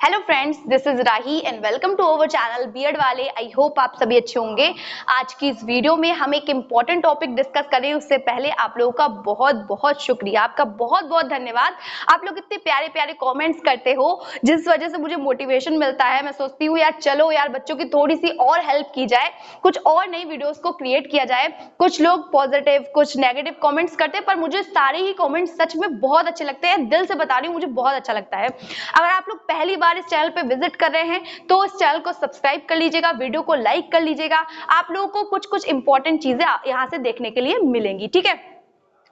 Hello friends, this is Rahi and welcome to our channel B Ed वाले। I hope आप सभी अच्छे होंगे। आज की इस वीडियो में हम एक इम्पॉर्टेंट टॉपिक डिस्कस करें उससे पहले आप लोगों का बहुत बहुत शुक्रिया, आपका बहुत बहुत धन्यवाद। आप लोग इतने प्यारे प्यारे कमेंट्स करते हो जिस वजह से मुझे मोटिवेशन मिलता है। मैं सोचती हूँ यार चलो यार बच्चों की थोड़ी सी और हेल्प की जाए, कुछ और नई वीडियोस को क्रिएट किया जाए। कुछ लोग पॉजिटिव कुछ नेगेटिव कमेंट्स करते हैं, पर मुझे सारे ही कमेंट्स सच में बहुत अच्छे लगते हैं। दिल से बता रही हूँ, मुझे बहुत अच्छा लगता है। अगर आप लोग पहली बार इस चैनल पे विजिट कर रहे हैं तो इस चैनल को सब्सक्राइब कर लीजिएगा, वीडियो को लाइक कर लीजिएगा। आप लोगों को कुछ कुछ इंपॉर्टेंट चीजें यहाँ से देखने के लिए मिलेंगी। ठीक है,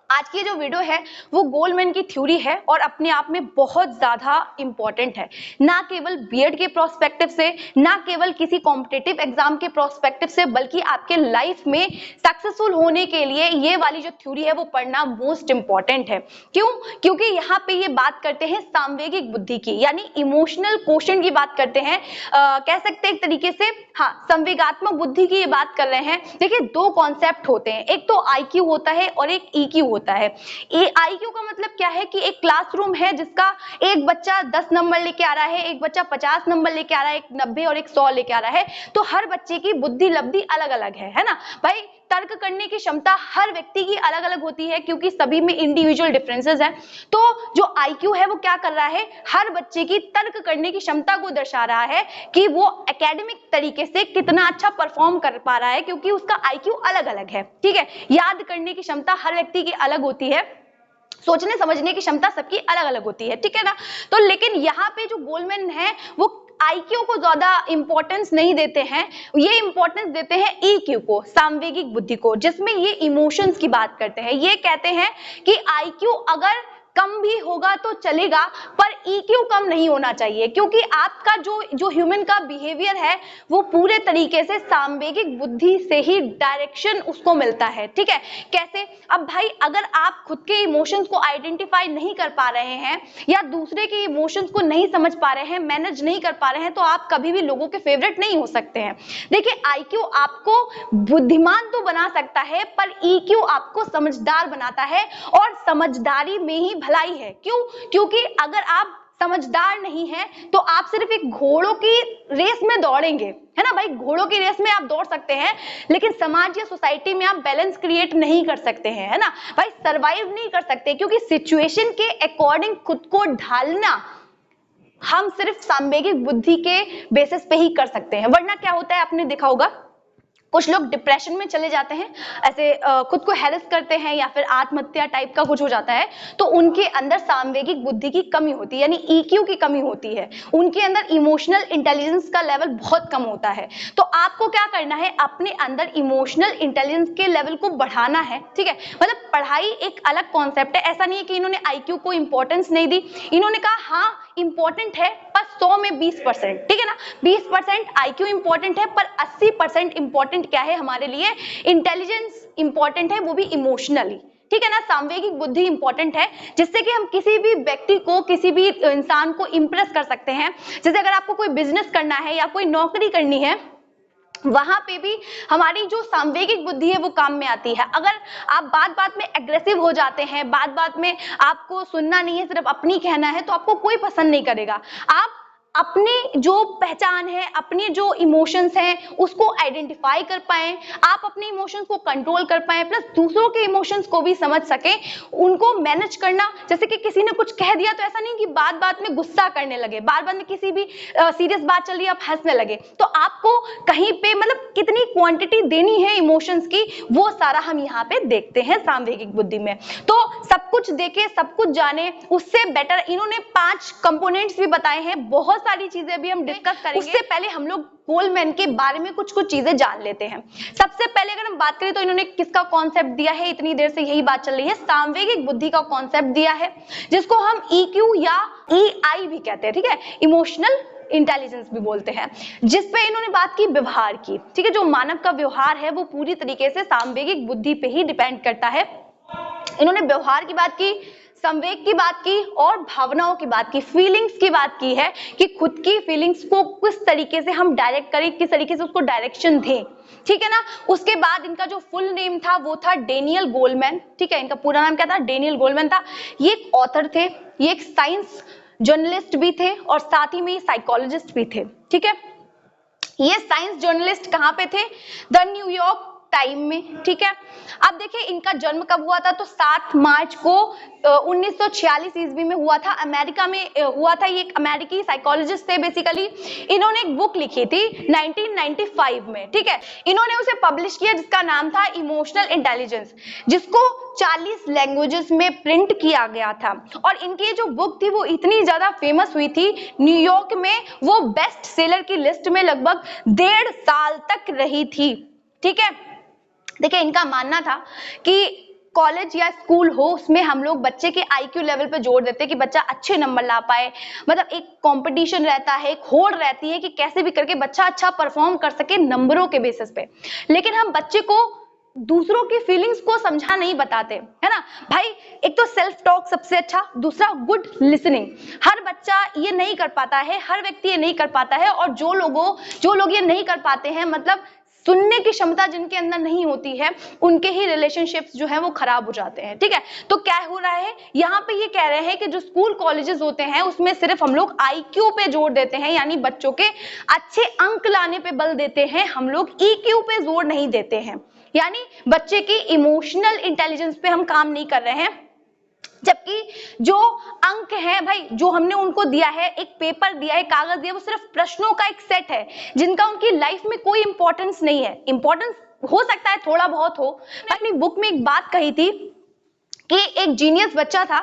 आज की जो वीडियो है वो गोल्डमैन की थ्योरी है और अपने आप में बहुत ज्यादा इंपॉर्टेंट है, ना केवल बीएड के प्रोस्पेक्टिव से, ना केवल किसी कॉम्पिटिटिव एग्जाम के प्रोस्पेक्टिव से, बल्कि आपके लाइफ में सक्सेसफुल होने के लिए ये वाली जो थ्योरी है वो पढ़ना मोस्ट इंपॉर्टेंट है। क्यों? क्योंकि यहाँ पे ये बात करते हैं सामवेगिक बुद्धि की, यानी इमोशनल क्वेश्चन की बात करते हैं। कह सकते हैं एक तरीके से, हाँ, संवेगात्मक बुद्धि की ये बात कर रहे हैं। देखिए, दो कॉन्सेप्ट होते हैं, एक तो आईक्यू होता है और एक ईक्यू होता है। आईक्यू का मतलब क्या है कि एक क्लासरूम है जिसका एक बच्चा 10 नंबर लेके आ रहा है, एक बच्चा 50 नंबर लेके आ रहा है, एक 90 और एक 100 लेके आ रहा है। तो हर बच्चे की बुद्धि लब्धि अलग अलग है ना भाई। तर्क करने की क्षमता हर व्यक्ति की अलग अलग होती है क्योंकि सभी में इंडिविजुअल डिफरेंसेस हैं। तो जो आईक्यू है वो क्या कर रहा है, हर बच्चे की तर्क करने की क्षमता को दर्शा रहा है कि वो एकेडमिक तरीके से कितना अच्छा परफॉर्म कर पा रहा है, क्योंकि उसका आईक्यू अलग अलग है। ठीक है, याद करने की क्षमता हर व्यक्ति की अलग होती है, सोचने समझने की क्षमता सबकी अलग अलग होती है। ठीक है ना। तो लेकिन यहाँ पे जो गोल्डमैन है वो आईक्यू को ज्यादा इंपॉर्टेंस नहीं देते हैं, ये इंपॉर्टेंस देते हैं ईक्यू को, सामवेगिक बुद्धि को, जिसमें ये इमोशंस की बात करते हैं। ये कहते हैं कि आईक्यू अगर कम भी होगा तो चलेगा, पर ईक्यू कम नहीं होना चाहिए, क्योंकि आपका जो ह्यूमन का बिहेवियर है वो पूरे तरीके से सामवेगिक बुद्धि से ही डायरेक्शन उसको मिलता है। ठीक है, कैसे? अब भाई अगर आप खुद के इमोशंस को आइडेंटिफाई नहीं कर पा रहे हैं या दूसरे के इमोशंस को नहीं समझ पा रहे हैं, मैनेज नहीं कर पा रहे हैं, तो आप कभी भी लोगों के फेवरेट नहीं हो सकते हैं। देखिए, आईक्यू आपको बुद्धिमान तो बना सकता है, पर ईक्यू आपको समझदार बनाता है, और समझदारी में ही भलाई है। क्यों? क्योंकि अगर आप समझदार नहीं हैं तो आप सिर्फ एक घोड़ों की रेस में दौड़ेंगे, है ना भाई। घोड़ों की रेस में आप दौड़ सकते हैं, लेकिन समाज या सोसाइटी में आप बैलेंस क्रिएट नहीं कर सकते हैं, है ना भाई, सरवाइव नहीं कर सकते, क्योंकि सिचुएशन के अकॉर्डिंग खुद को ढालना हम सिर्फ सामवेगिक बुद्धि के बेसिस पे ही कर सकते हैं। वरना क्या होता है, आपने देखा होगा कुछ लोग डिप्रेशन में चले जाते हैं, ऐसे खुद को हैरेस करते हैं या फिर आत्महत्या टाइप का कुछ हो जाता है, तो उनके अंदर सामवेगिक बुद्धि की कमी होती है, यानी ईक्यू की कमी होती है। उनके अंदर इमोशनल इंटेलिजेंस का लेवल बहुत कम होता है। तो आपको क्या करना है, अपने अंदर इमोशनल इंटेलिजेंस के लेवल को बढ़ाना है। ठीक है, मतलब पढ़ाई एक अलग कॉन्सेप्ट है। ऐसा नहीं है कि इन्होंने आईक्यू को इंपॉर्टेंस नहीं दी, इन्होंने कहा हाँ इंपॉर्टेंट है, पर 100 में 20%। ठीक है ना, 20% आईक्यू इंपॉर्टेंट है, पर 80% इंपॉर्टेंट क्या है हमारे लिए, इंटेलिजेंस इंपॉर्टेंट है, वो भी इमोशनली। ठीक है ना, सामवेगिक बुद्धि इंपॉर्टेंट है, जिससे कि हम किसी भी व्यक्ति को, किसी भी इंसान को इंप्रेस कर सकते हैं। जैसे अगर आपको कोई बिजनेस करना है या कोई नौकरी करनी है, वहां पे भी हमारी जो सामवेगिक बुद्धि है वो काम में आती है। अगर आप बात बात में एग्रेसिव हो जाते हैं, बात बात में आपको सुनना नहीं है, सिर्फ अपनी कहना है, तो आपको कोई पसंद नहीं करेगा। आप अपनी जो पहचान है, अपने जो इमोशंस हैं उसको आइडेंटिफाई कर पाएं, आप अपने इमोशंस को कंट्रोल कर पाएं, प्लस दूसरों के इमोशंस को भी समझ सकें, उनको मैनेज करना। जैसे कि किसी ने कुछ कह दिया तो ऐसा नहीं कि बात बात में गुस्सा करने लगे, बार बार में किसी भी सीरियस बात चल रही है आप हंसने लगे। तो आपको कहीं पे मतलब कितनी क्वांटिटी देनी है इमोशंस की, वो सारा हम यहाँ पे देखते हैं सामवेगिक बुद्धि में। तो सब कुछ देखे, सब कुछ जाने, उससे बेटर इन्होंने 5 कंपोनेंट्स भी बताए हैं। बहुत सारी चीजें भी हम डिस्कस करेंगे, उससे पहले हम लोग गोल्डमैन के बारे में कुछ कुछ चीजें जान लेते हैं। सबसे पहले अगर हम बात करें तो इन्होंने किसका कॉन्सेप्ट दिया है, इतनी देर से यही बात चल रही है, सामवेगिक बुद्धि का कॉन्सेप्ट दिया है, जिसको हम ईक्यू या ईआई भी कहते हैं। ठीक है, इमोशनल इंटेलिजेंस भी बोलते हैं, जिसपे इन्होंने बात की व्यवहार की। ठीक है, जो मानव का व्यवहार है वो पूरी तरीके से सामवेगिक बुद्धि पे ही डिपेंड करता है। इन्होंने व्यवहार की बात की, संवेग की बात की और भावनाओं की बात की, फीलिंग्स की बात की है कि खुद की फीलिंग्स को किस तरीके से हम डायरेक्ट करें, किस तरीके से उसको डायरेक्शन दें। ठीक है ना। उसके बाद इनका जो फुल नेम था वो था डेनियल गोल्डमैन। ठीक है, इनका पूरा नाम क्या था, डेनियल गोल्डमैन था। ये एक ऑथर थे, ये एक साइंस जर्नलिस्ट भी थे और साथ ही में साइकोलॉजिस्ट भी थे। ठीक है, ये साइंस जर्नलिस्ट कहाँ पे थे? द न्यूयॉर्क टाइम में। ठीक है, अब देखिए इनका जन्म कब हुआ था? तो 7 मार्च को 1946 ईस्वी में हुआ था, अमेरिका में हुआ था। ये एक अमेरिकी साइकोलॉजिस्ट थे बेसिकली। इन्होंने एक बुक लिखी थी 1995 में। ठीक है, इन्होंने उसे पब्लिश किया जिसका नाम था इमोशनल इंटेलिजेंस, जिसको 40 लैंग्वेजेस में प्रिंट किया गया था। और इनकी जो बुक थी वो इतनी ज्यादा फेमस हुई थी न्यूयॉर्क में, वो बेस्ट सेलर की लिस्ट में लगभग 1.5 साल तक रही थी। ठीक है, देखिए इनका मानना था कि कॉलेज या स्कूल हो उसमें हम लोग बच्चे के आईक्यू लेवल पे जोर देते हैं कि बच्चा अच्छे नंबर ला पाए, मतलब एक कंपटीशन रहता है, एक होड़ रहती है कि कैसे भी करके बच्चा अच्छा परफॉर्म कर सके नंबरों के बेसिस पे। लेकिन हम बच्चे को दूसरों की फीलिंग्स को समझा नहीं बताते, है ना भाई। एक तो सेल्फ टॉक सबसे अच्छा, दूसरा गुड लिसनिंग। हर बच्चा ये नहीं कर पाता है, हर व्यक्ति ये नहीं कर पाता है, और जो लोग ये नहीं कर पाते हैं, मतलब सुनने की क्षमता जिनके अंदर नहीं होती है, उनके ही रिलेशनशिप्स जो है वो खराब हो जाते हैं। ठीक है, तो क्या हो रहा है यहाँ पे? ये कह रहे हैं कि जो स्कूल कॉलेजेस होते हैं उसमें सिर्फ हम लोग आईक्यू पे जोर देते हैं, यानी बच्चों के अच्छे अंक लाने पे बल देते हैं, हम लोग ईक्यू पे जोर नहीं देते हैं, यानी बच्चे की इमोशनल इंटेलिजेंस पे हम काम नहीं कर रहे हैं। जबकि जो अंक है भाई, जो हमने उनको दिया है, एक पेपर दिया है, कागज दिया, वो सिर्फ प्रश्नों का एक सेट है जिनका उनकी लाइफ में कोई इंपॉर्टेंस नहीं है। इंपॉर्टेंस हो सकता है थोड़ा बहुत हो। मैं अपनी बुक में एक बात कही थी कि एक जीनियस बच्चा था,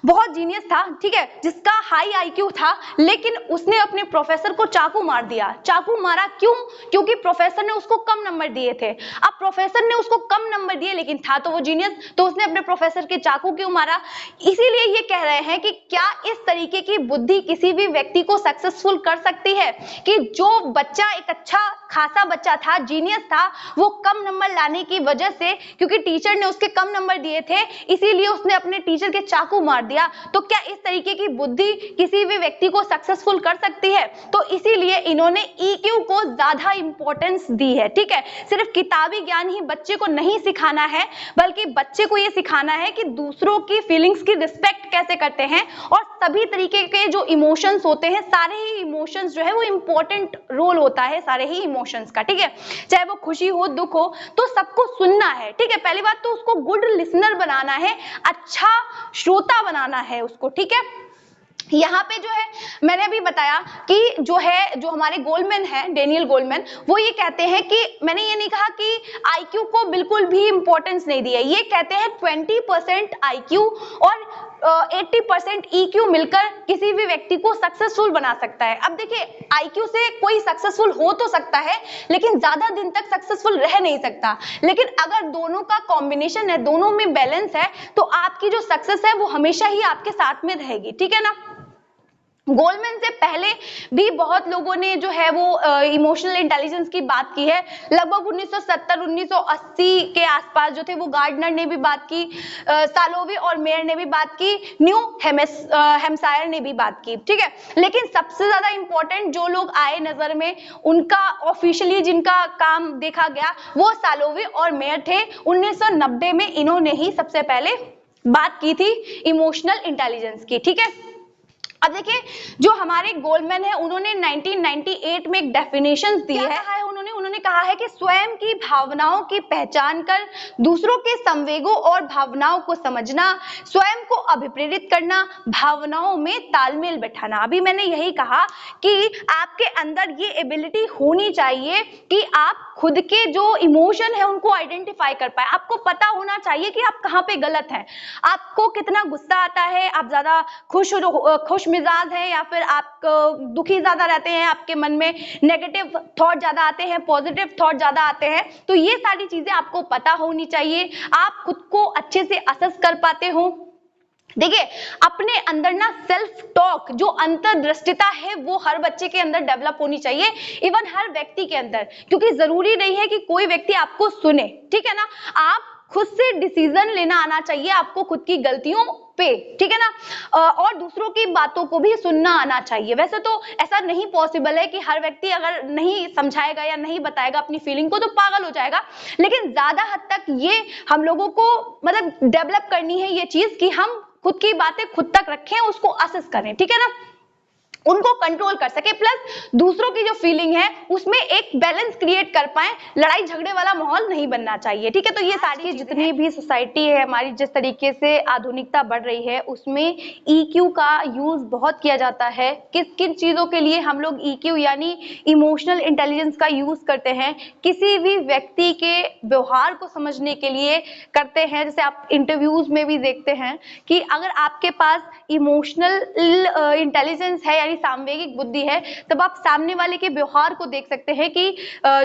बहुत जीनियस था, ठीक है, जिसका हाई आईक्यू था, लेकिन उसने अपने प्रोफेसर को चाकू मार दिया। चाकू मारा क्यों? क्योंकि प्रोफेसर ने उसको कम नंबर दिए थे। अब प्रोफेसर ने उसको कम नंबर दिए, लेकिन था तो वो जीनियस, तो उसने अपने प्रोफेसर के चाकू क्यों मारा? इसीलिए ये कह रहे हैं कि क्या इस तरीके की बुद्धि किसी भी व्यक्ति को सक्सेसफुल कर सकती है कि जो बच्चा एक अच्छा खासा बच्चा था, जीनियस था, वो कम नंबर लाने की वजह से, क्योंकि टीचर ने उसके कम नंबर दिए थे, इसीलिए उसने अपने टीचर के चाकू मार दिया। तो क्या इस तरीके की बुद्धि किसी भी व्यक्ति को सक्सेसफुल कर सकती है? तो इसीलिए इन्होंने ईक्यू को ज्यादा इंपॉर्टेंस दी है। ठीक है, सिर्फ किताबी ज्ञान ही बच्चे को नहीं सिखाना है, बल्कि बच्चे को यह सिखाना है कि दूसरों की फीलिंग्स की रिस्पेक्ट कैसे करते हैं, और सभी तरीके के जो इमोशंस होते हैं, सारे ही इमोशंस जो है वो इंपॉर्टेंट रोल होता है सारे ही इमोशंस का। ठीक है, चाहे वो खुशी हो, दुख हो, तो सबको सुनना है। ठीक है, पहली बात तो उसको गुड लिसनर बनाना है, अच्छा श्रोता बनाना है उसको। ठीक है, यहाँ पे जो है मैंने अभी बताया कि जो हमारे गोलमैन है, डेनियल गोलमैन, वो ये कहते हैं कि मैंने ये नहीं कहा कि आईक्यू को बिल्कुल भी इंपॉर्टेंस नहीं दी है। ये कहते हैं 20% आईक्यू और 80% ईक्यू मिलकर किसी भी व्यक्ति को सक्सेसफुल बना सकता है। अब देखिए, आईक्यू से कोई सक्सेसफुल हो तो सकता है, लेकिन ज्यादा दिन तक सक्सेसफुल रह नहीं सकता। लेकिन अगर दोनों का कॉम्बिनेशन है, दोनों में बैलेंस है, तो आपकी जो सक्सेस है वो हमेशा ही आपके साथ में रहेगी। ठीक है ना। गोलमैन से पहले भी बहुत लोगों ने जो है वो इमोशनल इंटेलिजेंस की बात की है। लगभग 1970-1980 के आसपास जो थे वो गार्डनर ने भी बात की, सालोवे और मेयर ने भी बात की, न्यू हैम्शायर ने भी बात की। ठीक है, लेकिन सबसे ज्यादा इंपॉर्टेंट जो लोग आए नजर में, उनका ऑफिशियली जिनका काम देखा गया, वो सालोवे और मेयर थे। 1990 में इन्होंने ही सबसे पहले बात की थी इमोशनल इंटेलिजेंस की। ठीक है, अब देखिए जो हमारे गोलमैन है, उन्होंने 1998 में एक डेफिनेशन दी है। उन्होंने कहा है कि स्वयं की भावनाओं की पहचान कर दूसरों के संवेगों और भावनाओं को समझना, स्वयं को अभिप्रेरित करना, भावनाओं में तालमेल बैठाना। अभी मैंने यही कहा कि आपके अंदर ये एबिलिटी होनी चाहिए कि आप खुद के जो इमोशन है उनको आइडेंटिफाई कर पाए। आपको पता होना चाहिए कि आप कहाँ पे गलत हैं, आपको कितना गुस्सा आता है, आप ज्यादा खुश मिजाज है या फिर आप दुखी ज्यादा रहते हैं, आपके मन में नेगेटिव थॉट ज्यादा आते हैं, पॉजिटिव थॉट ज्यादा आते हैं। तो ये सारी चीजें आपको पता होनी चाहिए, आप खुद को अच्छे से असेस कर पाते हो। देखिए, अपने अंदर ना सेल्फ टॉक, जो अंतर्दृष्टिता है, वो हर बच्चे के अंदर डेवलप होनी चाहिए, इवन हर व्यक्ति के अंदर, क्योंकि जरूरी नहीं है कि कोई व्यक्ति आपको सुने। ठीक है ना, आप खुद से डिसीजन लेना आना चाहिए आपको खुद की गलतियों पे। ठीक है ना, और दूसरों की बातों को भी सुनना आना चाहिए। वैसे तो ऐसा नहीं पॉसिबल है कि हर व्यक्ति अगर नहीं समझाएगा या नहीं बताएगा अपनी फीलिंग को तो पागल हो जाएगा, लेकिन ज्यादा हद तक ये हम लोगों को मतलब डेवलप करनी है ये चीज कि हम खुद की बातें खुद तक रखें, उसको असेस करें, ठीक है ना, उनको कंट्रोल कर सके, प्लस दूसरों की जो फीलिंग है उसमें एक बैलेंस क्रिएट कर पाए, लड़ाई झगड़े वाला माहौल नहीं बनना चाहिए, ठीक है। तो ये सारी जितनी भी सोसाइटी है हमारी, जिस तरीके से आधुनिकता बढ़ रही है उसमें EQ का यूज बहुत किया जाता है। किस किन चीजों के लिए हम लोग EQ यानी इमोशनल इंटेलिजेंस का यूज करते हैं? किसी भी व्यक्ति के व्यवहार को समझने के लिए करते हैं। जैसे आप इंटरव्यूज में भी देखते हैं कि अगर आपके पास इमोशनल इंटेलिजेंस है, सामवेगिक बुद्धि है, तब आप सामने वाले के व्यवहार को देख सकते हैं कि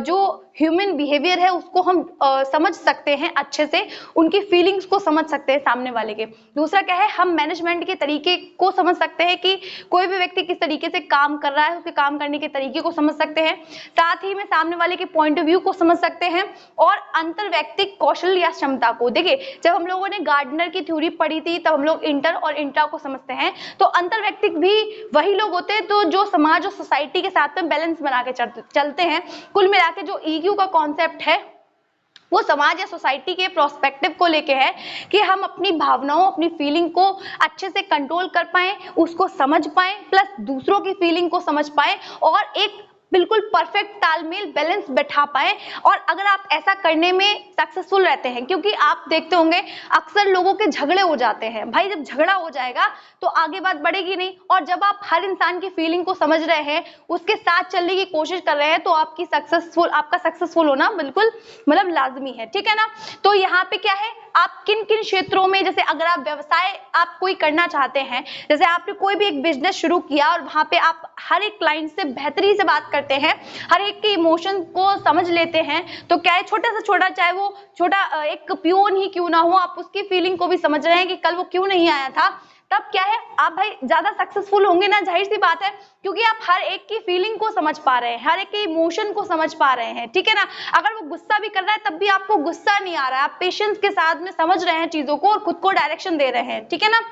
जो ह्यूमन बिहेवियर है उसको हम समझ सकते हैं अच्छे से, उनकी फीलिंग्स को समझ सकते हैं सामने वाले के। दूसरा क्या है, हम मैनेजमेंट के तरीके को समझ सकते हैं कि कोई भी व्यक्ति किस तरीके से काम कर रहा है, उसके काम करने के तरीके को समझ सकते हैं। साथ ही में सामने वाले के पॉइंट ऑफ व्यू को समझ सकते हैं और अंतरवैयक्तिक कौशल या क्षमता को। देखिए, जब हम लोगों ने गार्डनर की थ्योरी पढ़ी थी तब हम लोग इंटर और इंट्रा को समझते हैं, तो अंतरवैयक्तिक भी वही लोग होते हैं तो जो समाज और सोसाइटी के साथ में बैलेंस बना के चलते हैं। कुल मिला के जो EQ का कॉन्सेप्ट है वो समाज या सोसाइटी के प्रोस्पेक्टिव को लेके है कि हम अपनी भावनाओं, अपनी फीलिंग को अच्छे से कंट्रोल कर पाए, उसको समझ पाए, प्लस दूसरों की फीलिंग को समझ पाए और एक बिल्कुल परफेक्ट तालमेल, बैलेंस बैठा पाए। और अगर आप ऐसा करने में सक्सेसफुल रहते हैं, क्योंकि आप देखते होंगे अक्सर लोगों के झगड़े हो जाते हैं, भाई जब झगड़ा हो जाएगा तो आगे बात बढ़ेगी नहीं, और जब आप हर इंसान की फीलिंग को समझ रहे हैं, उसके साथ चलने की कोशिश कर रहे हैं, तो आपका सक्सेसफुल होना बिल्कुल मतलब लाजमी है, ठीक है ना। तो यहाँ पे क्या है, आप किन किन क्षेत्रों में, जैसे अगर आप व्यवसाय आप कोई करना चाहते हैं, जैसे आपने कोई भी एक बिजनेस शुरू किया और वहां पे आप हर एक क्लाइंट से बेहतरी से बात करते हैं, हर एक के इमोशन को समझ लेते हैं, तो क्या है, छोटा से छोटा, चाहे वो छोटा एक पियोन ही क्यों ना हो, आप उसकी फीलिंग को भी समझ रहे हैं कि कल वो क्यों नहीं आया था, तब क्या है, आप भाई ज्यादा सक्सेसफुल होंगे ना, जाहिर सी बात है, क्योंकि आप हर एक की फीलिंग को समझ पा रहे हैं, हर एक के इमोशन को समझ पा रहे हैं, ठीक है ना। अगर वो गुस्सा भी कर रहा है तब भी आपको गुस्सा नहीं आ रहा है, आप पेशेंस के साथ में समझ रहे हैं चीजों को और खुद को डायरेक्शन दे रहे हैं, ठीक है ना।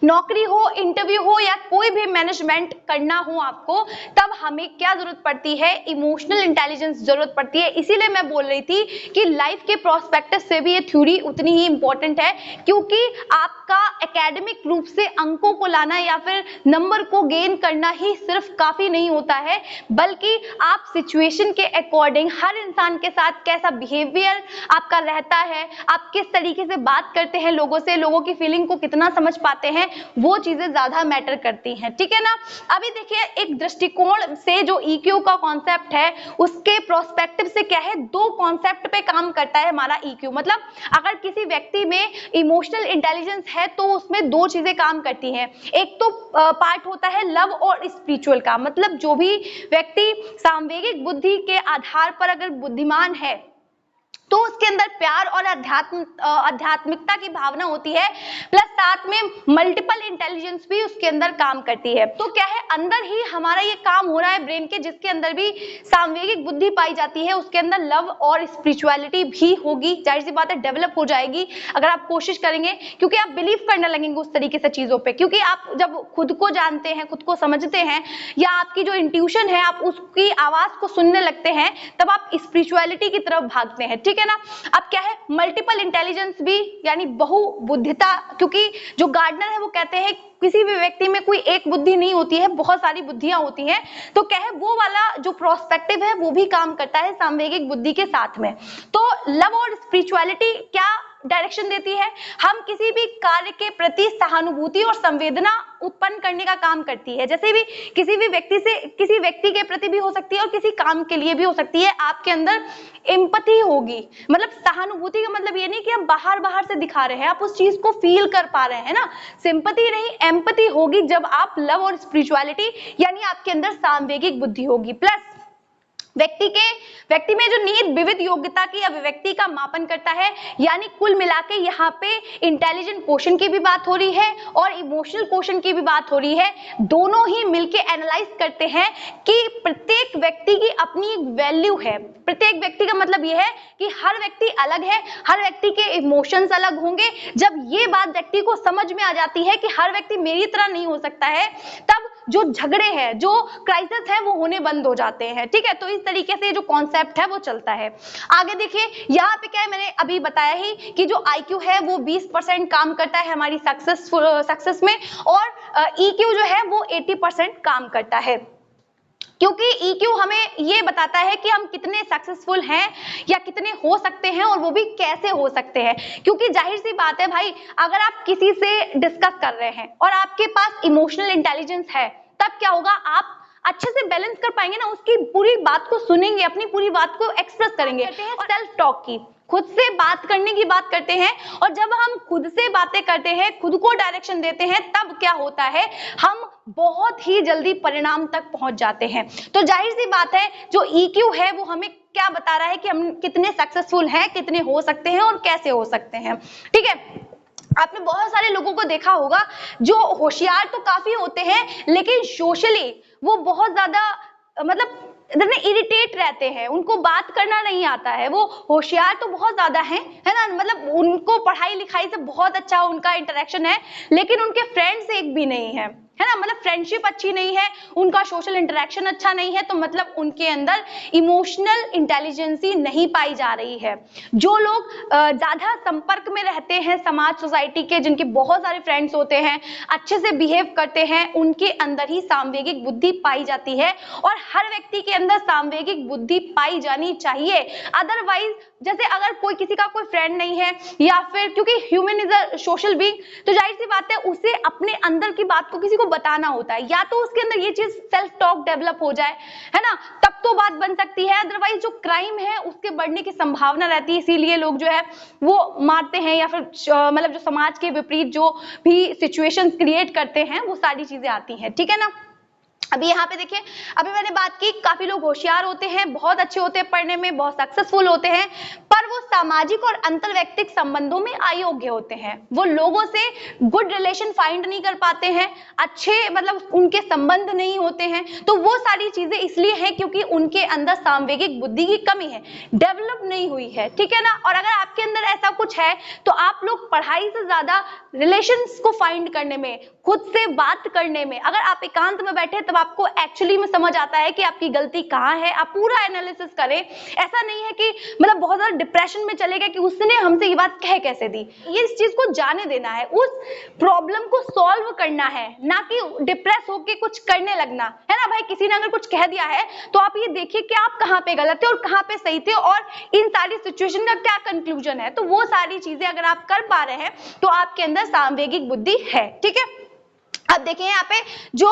नौकरी हो, इंटरव्यू हो या कोई भी मैनेजमेंट करना हो आपको, तब हमें क्या जरूरत पड़ती है, इमोशनल इंटेलिजेंस जरूरत पड़ती है। इसीलिए मैं बोल रही थी कि लाइफ के प्रोस्पेक्टिव से भी ये थ्योरी उतनी ही इंपॉर्टेंट है, क्योंकि आपका एकेडमिक रूप से अंकों को लाना या फिर नंबर को गेन करना ही सिर्फ काफी नहीं होता है, बल्कि आप सिचुएशन के अकॉर्डिंग हर इंसान के साथ कैसा बिहेवियर आपका रहता है, आप किस तरीके से बात करते हैं लोगों से, लोगों की फीलिंग को कितना समझ पाते हैं, वो चीजें ज्यादा मैटर करती हैं, ठीक है ना। अभी देखिए, एक दृष्टिकोण से जो EQ का कॉन्सेप्ट है उसके प्रोस्पेक्टिव से क्या है, दो कॉन्सेप्ट पे काम करता है हमारा EQ। मतलब अगर किसी व्यक्ति में इमोशनल इंटेलिजेंस है तो उसमें दो चीजें काम करती हैं। एक तो पार्ट होता है लव और स्पिरिचुअल का, मतलब जो भी व्यक्ति सामवेगिक बुद्धि के आधार पर अगर बुद्धिमान है तो उसके अंदर प्यार और आध्यात्मिकता की भावना होती है, प्लस साथ में मल्टीपल इंटेलिजेंस भी उसके अंदर काम करती है। तो क्या है, अंदर ही हमारा ये काम हो रहा है ब्रेन के, जिसके अंदर भी सामवेगिक बुद्धि पाई जाती है, उसके अंदर लव और स्पिरिचुअलिटी भी होगी, जाहिर सी बात है डेवलप हो जाएगी अगर आप कोशिश करेंगे, क्योंकि आप बिलीव करने लगेंगे उस तरीके से चीजों पे, क्योंकि आप जब खुद को जानते हैं, खुद को समझते हैं, या आपकी जो इंट्यूशन है आप उसकी आवाज को सुनने लगते हैं, तब आप स्पिरिचुअलिटी की तरफ भागते हैं, ठीक है ना। अब क्या है, मल्टीपल इंटेलिजेंस भी यानी बहुबुद्धिता, क्योंकि जो गार्डनर है वो कहते हैं किसी भी व्यक्ति में कोई एक बुद्धि नहीं होती है, बहुत सारी बुद्धियां होती हैं, तो क्या है, वो वाला जो प्रोस्पेक्टिव है वो भी काम करता है सामवेगिक बुद्धि के साथ में। तो लव और स्पिरिचुअलिटी क्या डायरेक्शन देती है, हम किसी भी कार्य के प्रति सहानुभूति और संवेदना उत्पन्न करने का काम करती है। जैसे भी किसी भी व्यक्ति से, किसी व्यक्ति के प्रति भी हो सकती है और किसी काम के लिए भी हो सकती है, आपके अंदर एम्पैथी होगी। मतलब सहानुभूति का मतलब ये नहीं कि हम बाहर बाहर से दिखा रहे हैं, आप उस चीज को फील कर पा रहे हैं ना, सिंपैथी नहीं एम्पैथी होगी जब आप लव और स्पिरिचुअलिटी यानी आपके अंदर सामवेगिक बुद्धि होगी। प्लस व्यक्ति में जो नीड विविध योग्यता की अभिव्यक्ति का मापन करता है, यानी कुल मिला के यहाँ पे इंटेलिजेंट क्वेश्चन की भी बात हो रही है और इमोशनल क्वेश्चन की भी बात हो रही है। दोनों ही मिलके एनालाइज करते हैं कि प्रत्येक व्यक्ति की अपनी एक वैल्यू है। प्रत्येक व्यक्ति का मतलब यह है कि हर व्यक्ति अलग है, हर व्यक्ति के इमोशंस अलग होंगे। जब ये बात व्यक्ति को समझ में आ जाती है कि हर व्यक्ति मेरी तरह नहीं हो सकता है, तब जो झगड़े हैं, जो क्राइसिस है, वो होने बंद हो जाते हैं, ठीक है। तो इस तरीके से जो कॉन्सेप्ट है वो चलता है। आगे देखिए यहाँ पे क्या है, मैंने अभी बताया ही कि जो IQ है वो 20% काम करता है हमारी सक्सेस में, और EQ जो है वो 80% काम करता है। क्योंकि EQ हमें ये बताता है कि हम कितने सक्सेसफुल हैं या कितने हो सकते हैं, और वो भी कैसे हो सकते हैं। क्योंकि जाहिर सी बात है भाई, अगर आप किसी से डिस्कस कर रहे हैं और आपके पास इमोशनल इंटेलिजेंस है, तब क्या होगा, आप अच्छे से बैलेंस कर पाएंगे ना, उसकी पूरी बात को सुनेंगे, अपनी पूरी बात को एक्सप्रेस करेंगे। सेल्फ टॉक की, खुद से बात करने की बात करते हैं, और जब हम खुद से बातें करते हैं, खुद को डायरेक्शन देते हैं, तब क्या होता है, हम बहुत ही जल्दी परिणाम तक पहुंच जाते हैं। तो जाहिर सी बात है, जो EQ है वो हमें क्या बता रहा है कि हम कितने सक्सेसफुल हैं, कितने हो सकते हैं और कैसे हो सकते हैं। ठीक है, आपने बहुत सारे लोगों को देखा होगा जो होशियार तो काफी होते हैं, लेकिन सोशली वो बहुत ज्यादा मतलब इरिटेट रहते हैं, उनको बात करना नहीं आता है। वो होशियार तो बहुत ज्यादा हैं, है ना, मतलब उनको पढ़ाई लिखाई से बहुत अच्छा उनका इंटरेक्शन है, लेकिन उनके फ्रेंड्स एक भी नहीं है, है ना, मतलब फ्रेंडशिप अच्छी नहीं है, उनका सोशल इंटरेक्शन अच्छा नहीं है, तो मतलब उनके अंदर इमोशनल इंटेलिजेंसी नहीं पाई जा रही है। जो लोग ज्यादा संपर्क में रहते हैं समाज सोसाइटी के, जिनके बहुत सारे फ्रेंड्स होते हैं, अच्छे से बिहेव करते हैं, उनके अंदर ही सांवेगिक बुद्धि पाई जाती है, और हर व्यक्ति के अंदर सांवेगिक बुद्धि पाई जानी चाहिए। अदरवाइज जैसे अगर कोई किसी का कोई फ्रेंड नहीं है, या फिर क्योंकि human is a social being, तो जाहिर सी बात है उसे अपने अंदर की बात को किसी को बताना होता है, या तो उसके अंदर ये चीज सेल्फ टॉक डेवलप हो जाए, है ना, तब तो बात बन सकती है। अदरवाइज जो क्राइम है उसके बढ़ने की संभावना रहती है, इसीलिए लोग जो है वो मारते हैं, या फिर मतलब जो समाज के विपरीत जो भी सिचुएशंस क्रिएट करते हैं वो सारी चीजें आती हैं। ठीक है ना। अभी यहाँ पे देखिए, अभी मैंने बात की, काफी लोग होशियार होते हैं, बहुत अच्छे होते हैं पढ़ने में, बहुत सक्सेसफुल होते हैं, पर वो सामाजिक और अंतरवैयक्तिक संबंधों में अयोग्य होते हैं। वो लोगों से गुड रिलेशन फाइंड नहीं कर पाते हैं, अच्छे मतलब उनके संबंध नहीं होते हैं। तो वो सारी चीजें इसलिए हैं क्योंकि उनके अंदर सांवेगिक बुद्धि की कमी है, डेवलप नहीं हुई है। ठीक है ना। और अगर आपके अंदर ऐसा कुछ है, तो आप लोग पढ़ाई से ज्यादा रिलेशंस को फाइंड करने में, खुद से बात करने में, अगर आप एकांत में बैठे तब आपको एक्चुअली में समझ आता है कि आपकी गलती कहाँ है। आप पूरा एनालिसिस करें। ऐसा नहीं है कि मतलब बहुत ज्यादा डिप्रेशन में चले गए कि उसने हमसे ये बात कह कैसे दी। ये इस चीज को जाने देना है, उस प्रॉब्लम को सॉल्व करना है, ना कि डिप्रेस होके कुछ करने लगना, है ना भाई। किसी ने अगर कुछ कह दिया है तो आप ये देखिए कि आप कहाँ पे गलत थे और कहाँ पे सही थे, और इन सारी सिचुएशन का क्या कंक्लूजन है। तो वो सारी चीजें अगर आप कर पा रहे हैं तो आपके अंदर सांवेगिक बुद्धि है। ठीक है। अब देखिए यहाँ पे जो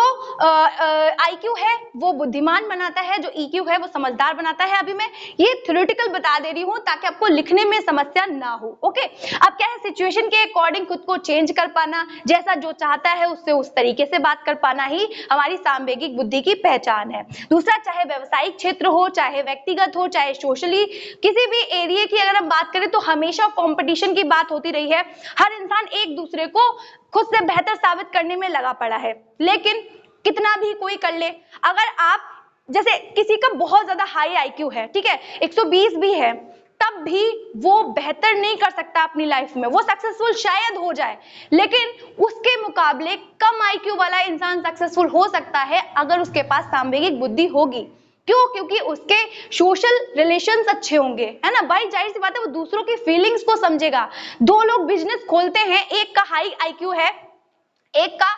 IQ है वो बुद्धिमान बनाता है, जो EQ है वो समझदार बनाता है। अभी मैं ये थ्योरेटिकल बता दे रही हूँ ताकि आपको लिखने में समस्या ना हो। ओके। अब क्या है, सिचुएशन के अकॉर्डिंग खुद को चेंज कर पाना, जैसा जो चाहता है उससे उस तरीके से बात कर पाना ही हमारी सांवेगिक बुद्धि की पहचान है। दूसरा, चाहे व्यवसायिक क्षेत्र हो, चाहे व्यक्तिगत हो, चाहे सोशली, किसी भी एरिया की अगर हम बात करें तो हमेशा कॉम्पिटिशन की बात होती रही है। हर इंसान एक दूसरे को खुद से बेहतर साबित करने में लगा पड़ा है। लेकिन कितना भी कोई कर ले, अगर आप जैसे किसी का बहुत ज्यादा हाई IQ है, ठीक है, 120 भी है, तब भी वो बेहतर नहीं कर सकता अपनी लाइफ में। वो सक्सेसफुल शायद हो जाए, लेकिन उसके मुकाबले कम IQ वाला इंसान सक्सेसफुल हो सकता है अगर उसके पास सांवेगिक बुद्धि होगी। क्यों? क्योंकि उसके सोशल रिलेशंस अच्छे होंगे, है ना भाई। जाहिर सी बात है वो दूसरों की फीलिंग्स को समझेगा। दो लोग बिजनेस खोलते हैं, एक का हाई IQ है, एक का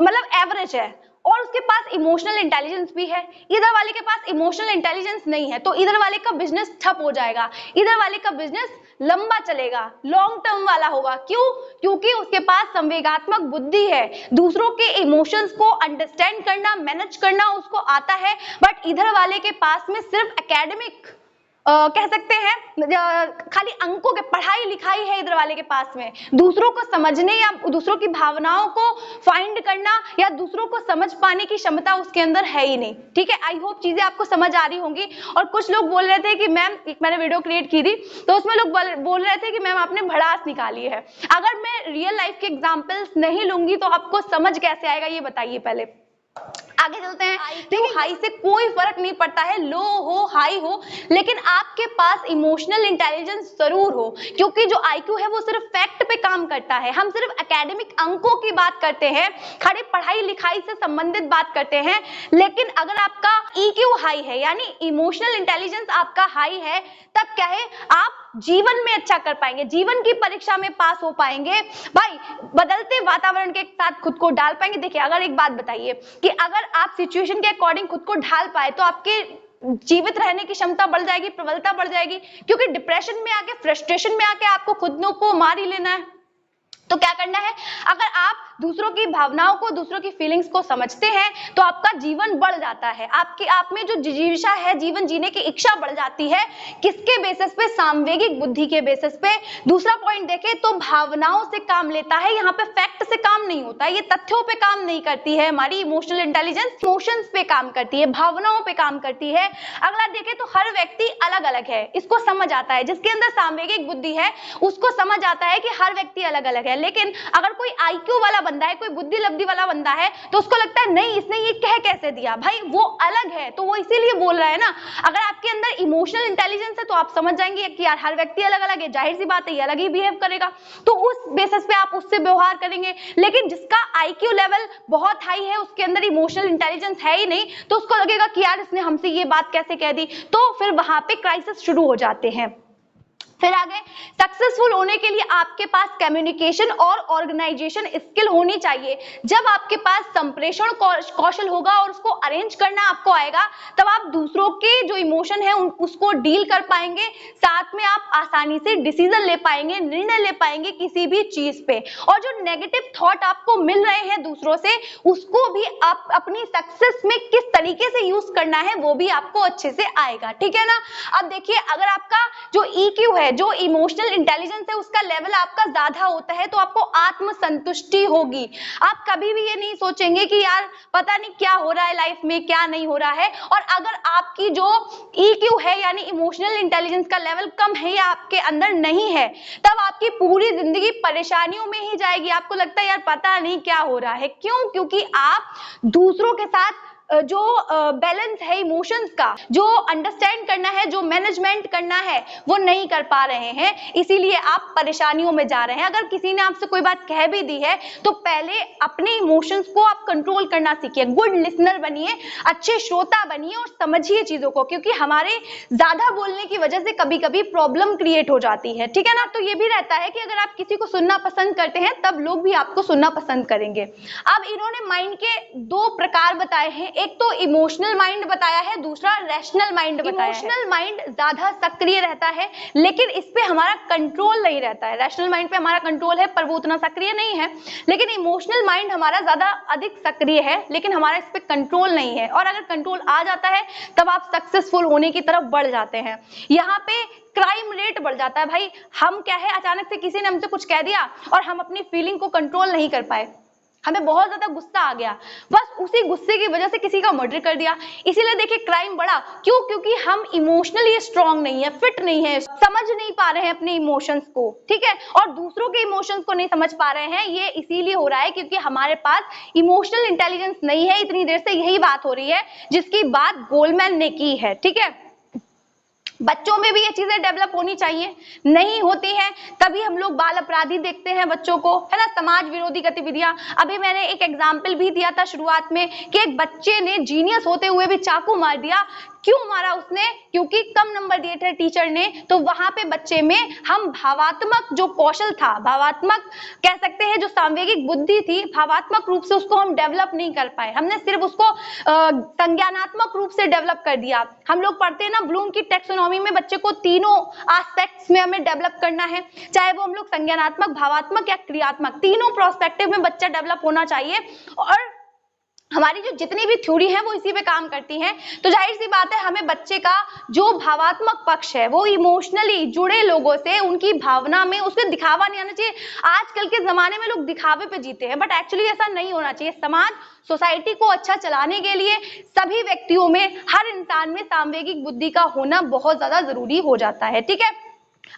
मतलब एवरेज है, और उसके पास इमोशनल इंटेलिजेंस भी है। इधर वाले के पास इमोशनल इंटेलिजेंस नहीं है, तो इधर वाले का बिजनेस ठप हो जाएगा, इधर वाले का बिजनेस लंबा चलेगा, लॉन्ग टर्म वाला होगा। क्यों? क्योंकि उसके पास संवेगात्मक बुद्धि है, दूसरों के इमोशंस को अंडरस्टैंड करना, मैनेज करना उसको आता है। बट इधर वाले के पास में सिर्फ एकेडमिक कह सकते हैं, खाली अंकों के पढ़ाई लिखाई है इधर वाले के पास में। दूसरों को समझने या दूसरों की भावनाओं को फाइंड करना या दूसरों को समझ पाने की क्षमता उसके अंदर है ही नहीं। ठीक है। आई होप चीजें आपको समझ आ रही होंगी। और कुछ लोग बोल रहे थे कि मैम, एक मैंने वीडियो क्रिएट की थी तो उसमें लोग बोल रहे थे कि मैम आपने भड़ास निकाली है। अगर मैं रियल लाइफ के एग्जाम्पल्स नहीं लूंगी तो आपको समझ कैसे आएगा, ये बताइए पहले। आगे चलते हैं। देखो हाई से कोई फर्क नहीं पड़ता है, लो हो हाई हो, लेकिन आपके पास इमोशनल इंटेलिजेंस जरूर हो, क्योंकि जो आईक्यू है वो सिर्फ फैक्ट पे काम करता है। हम सिर्फ एकेडमिक अंकों की बात करते हैं, खाली पढ़ाई लिखाई से संबंधित बात करते हैं, लेकिन अगर आपका ईक्यू हाई है यानी इमोशनल इंटेलिजेंस आपका हाई है, तब क्या है, आप जीवन में अच्छा कर पाएंगे, जीवन की परीक्षा में पास हो पाएंगे, भाई बदलते वातावरण के साथ खुद को डाल पाएंगे। देखिए अगर एक बात बताइए कि अगर आप सिचुएशन के अकॉर्डिंग खुद को ढाल पाए तो आपके जीवित रहने की क्षमता बढ़ जाएगी, प्रबलता बढ़ जाएगी, क्योंकि डिप्रेशन में आके, फ्रस्ट्रेशन में आके आपको खुद को मार ही लेना है। तो क्या करना है, अगर आप दूसरों की भावनाओं को, दूसरों की फीलिंग्स को समझते हैं तो आपका जीवन बढ़ जाता है, आपके आप में जो जिज्ञासा है, जीवन जीने की इच्छा बढ़ जाती है। किसके बेसिस पे? सामवेगिक बुद्धि के बेसिस पे। दूसरा पॉइंट देखें तो भावनाओं से काम लेता है, यहाँ पे फैक्ट से काम नहीं होता है, ये तथ्यों पे काम नहीं करती है। हमारी इमोशनल इंटेलिजेंस इमोशंस पे काम करती है, भावनाओं पे काम करती है। अगला देखें तो हर व्यक्ति अलग अलग है, इसको समझ आता है। जिसके अंदर सामवेगिक बुद्धि है उसको समझ आता है कि हर व्यक्ति अलग अलग है, लेकिन अगर कोई आईक्यू वाला बंदा है, कोई बुद्धि लब्धि वाला बंदा है, तो उसको लगता है नहीं इसने ये कह कैसे दिया, भाई वो अलग है तो वो इसीलिए बोल रहा है ना। अगर आपके अंदर इमोशनल इंटेलिजेंस है तो आप समझ जाएंगे कि यार हर व्यक्ति अलग अलग है, जाहिर सी बात है ये अलग ही बिहेव करेगा, तो उस बेसिस पे आप उससे व्यवहार करेंगे। लेकिन जिसका आईक्यू लेवल बहुत हाई है, उसके अंदर इमोशनल इंटेलिजेंस है ही नहीं, तो उसको लगेगा कि यार इसने हमसे ये बात कैसे कह दी, तो फिर वहां पे क्राइसिस शुरू हो जाते हैं। फिर आगे, सक्सेसफुल होने के लिए आपके पास कम्युनिकेशन और ऑर्गेनाइजेशन स्किल होनी चाहिए। जब आपके पास संप्रेषण कौशल होगा और उसको अरेंज करना आपको आएगा, तब आप दूसरों के जो इमोशन है उसको डील कर पाएंगे, साथ में आप आसानी से डिसीजन ले पाएंगे, निर्णय ले पाएंगे किसी भी चीज पे। और जो नेगेटिव थॉट आपको मिल रहे हैं दूसरों से, उसको भी आप अपनी सक्सेस में किस तरीके से यूज करना है वो भी आपको अच्छे से आएगा, ठीक है ना। अब देखिए अगर आपका जो ईक्यू है, जो इमोशनल इंटेलिजेंस है, उसका लेवल आपका ज्यादा होता है, तो आपको आत्मसंतुष्टि होगी। आप कभी भी ये नहीं सोचेंगे कि यार पता नहीं क्या हो रहा है लाइफ में, क्या नहीं हो रहा है। और अगर आपकी जो ईक्यू है यानी इमोशनल इंटेलिजेंस का लेवल कम है या आपके अंदर नहीं है, तब आपकी पूरी जिंदगी परेशानियों में ही जाएगी। आपको लगता है यार पता नहीं क्या हो रहा है, क्यों? क्योंकि आप दूसरों के साथ जो बैलेंस है इमोशंस का, जो अंडरस्टैंड करना है, जो मैनेजमेंट करना है, वो नहीं कर पा रहे हैं, इसीलिए आप परेशानियों में जा रहे हैं। अगर किसी ने आपसे कोई बात कह भी दी है तो पहले अपने इमोशंस को आप कंट्रोल करना सीखिए, गुड लिसनर बनिए, अच्छे श्रोता बनिए और समझिए चीजों को, क्योंकि हमारे ज्यादा बोलने की वजह से कभी कभी प्रॉब्लम क्रिएट हो जाती है, ठीक है ना। तो ये भी रहता है कि अगर आप किसी को सुनना पसंद करते हैं तब लोग भी आपको सुनना पसंद करेंगे। अब इन्होंने माइंड के दो प्रकार बताए हैं, एक तो इमोशनल माइंड बताया है, दूसरा रैशनल माइंड बताया है। इमोशनल माइंड ज्यादा सक्रिय रहता है, लेकिन इस पे हमारा कंट्रोल नहीं रहता है। रैशनल माइंड पे हमारा कंट्रोल है पर वो उतना सक्रिय नहीं है, लेकिन इमोशनल माइंड हमारा ज्यादा अधिक सक्रिय है, लेकिन हमारा इस पे कंट्रोल नहीं है। और अगर कंट्रोल आ जाता है तब आप सक्सेसफुल होने की तरफ बढ़ जाते हैं। यहाँ पे क्राइम रेट बढ़ जाता है। भाई हम क्या है, अचानक से किसी ने हमसे कुछ कह दिया और हम अपनी फीलिंग को कंट्रोल नहीं कर पाए, हमें बहुत ज्यादा गुस्सा आ गया, बस उसी गुस्से की वजह से किसी का मर्डर कर दिया। इसीलिए देखिए क्राइम बढ़ा, क्यों? क्योंकि हम इमोशनली स्ट्रांग नहीं है, फिट नहीं है, समझ नहीं पा रहे हैं अपने इमोशंस को, ठीक है। और दूसरों के इमोशंस को नहीं समझ पा रहे हैं, ये इसीलिए हो रहा है क्योंकि हमारे पास इमोशनल इंटेलिजेंस नहीं है। इतनी देर से यही बात हो रही है जिसकी बात गोलमैन ने की है, ठीक है। बच्चों में भी ये चीजें डेवलप होनी चाहिए, नहीं होती हैं, तभी हम लोग बाल अपराधी देखते हैं बच्चों को, है ना, समाज विरोधी गतिविधियां। अभी मैंने एक एग्जाम्पल भी दिया था शुरुआत में कि एक बच्चे ने जीनियस होते हुए भी चाकू मार दिया। क्यों मारा उसने? क्योंकि कम नंबर दिए थे टीचर ने। तो वहां पे बच्चे में हम भावात्मक जो कौशल था, भावात्मक कह सकते हैं जो सामवेगिक बुद्धि थी, भावात्मक रूप से उसको हम डेवलप नहीं कर पाए, हमने सिर्फ उसको संज्ञानात्मक रूप से डेवलप कर दिया। हम लोग पढ़ते हैं ना ब्लूम की टैक्सोनॉमी में, बच्चे को तीनों एस्पेक्ट्स में हमें डेवलप करना है, चाहे वो हम लोग संज्ञानात्मक, भावात्मक या क्रियात्मक, तीनों प्रोस्पेक्टिव में बच्चा डेवलप होना चाहिए। और हमारी जो जितनी भी थ्योरी है वो इसी पे काम करती हैं। तो जाहिर सी बात है हमें बच्चे का जो भावात्मक पक्ष है, वो इमोशनली जुड़े लोगों से, उनकी भावना में उसमें दिखावा नहीं आना चाहिए। आजकल के जमाने में लोग दिखावे पे जीते हैं, बट एक्चुअली ऐसा नहीं होना चाहिए। समाज सोसाइटी को अच्छा चलाने के लिए सभी व्यक्तियों में, हर इंसान में सामवेगिक बुद्धि का होना बहुत ज्यादा जरूरी हो जाता है, ठीक है।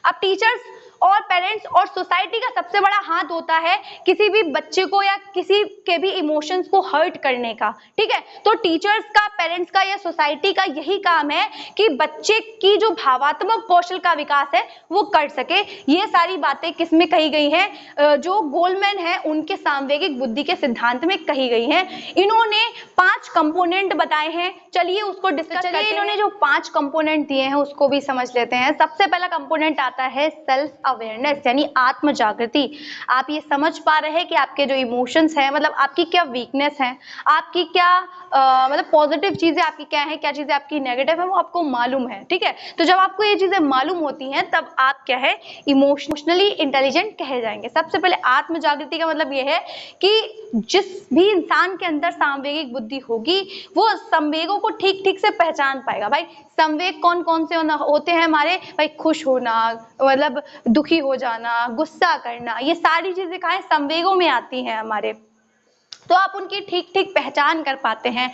अब टीचर्स और पेरेंट्स और सोसाइटी का सबसे बड़ा हाथ होता है किसी भी बच्चे को या किसी के भी इमोशंस को हर्ट करने का, ठीक है। तो टीचर्स का, पेरेंट्स का या सोसाइटी का यही काम है कि बच्चे की जो भावात्मक कौशल का विकास है वो कर सके। ये सारी बातें किसमें कही गई हैं? जो गोलमैन है उनके सामवेगिक बुद्धि के सिद्धांत में कही गई हैं। इन्होंने 5 कंपोनेंट बताए हैं, चलिए उसको डिस्कस करते हैं। इन्होंने जो 5 कंपोनेंट दिए हैं उसको भी समझ लेते हैं। सबसे पहला कंपोनेंट आता है सेल्फ अवेयरनेस यानी आत्म जागृति। आप ये समझ पा रहे हैं कि आपके जो इमोशंस हैं, मतलब आपकी क्या वीकनेस है, आपकी क्या मतलब पॉजिटिव चीजें आपकी क्या है, क्या चीजें आपकी नेगेटिव है, वो आपको मालूम है, ठीक है। तो जब आपको ये चीजें मालूम होती हैं तब आप क्या है, इमोशनली इंटेलिजेंट कहे जाएंगे। सबसे पहले आत्म जागृति का मतलब ये है कि जिस भी इंसान के अंदर सामवेगिक बुद्धि होगी वो संवेगों को ठीक ठीक से पहचान पाएगा। भाई संवेग कौन कौन से होते हैं हमारे? भाई खुश होना, मतलब दुखी हो जाना, गुस्सा करना, ये सारी चीजें कहाँ है? संवेगों में आती हैं हमारे। तो आप उनकी ठीक ठीक पहचान कर पाते हैं।